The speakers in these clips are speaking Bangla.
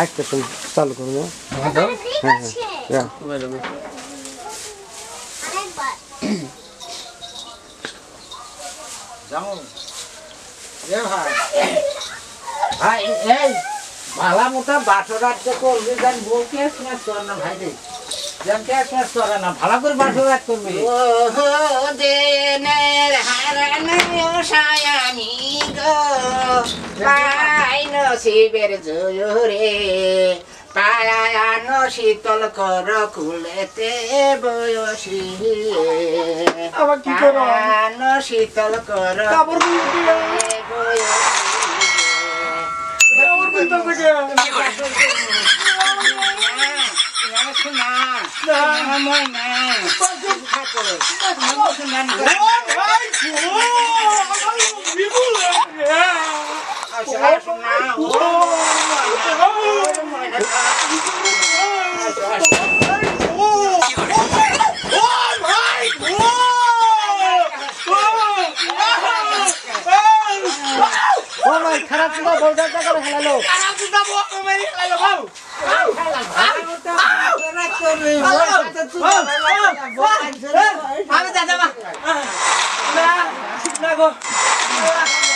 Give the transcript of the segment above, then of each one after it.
একটা চালু করবো। হ্যাঁ ভাই এই ভালা মোটা বাসর রাত করবি জান বউকে স্মার্ট কর না ভাই রে জানকে স্মার্ট করে না ভালো করে বাসর রাত করবি ও দেনের হারানো সায়ানি গো পাই নসিবের জোরে পায়ানো শীতল কর কুলেতে বয়সী আবার কি করো শীতল কর খারাপ চিন্তা বলতে করে খেলালো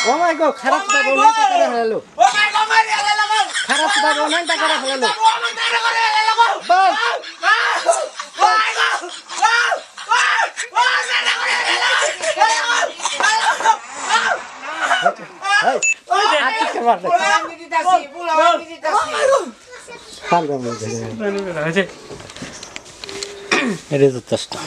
ও মাই গো খারাপ চিন্তা বলতে করে খেলালো খারাপ চিন্তা বলতে করে খেলালো এটা তো চেষ্টা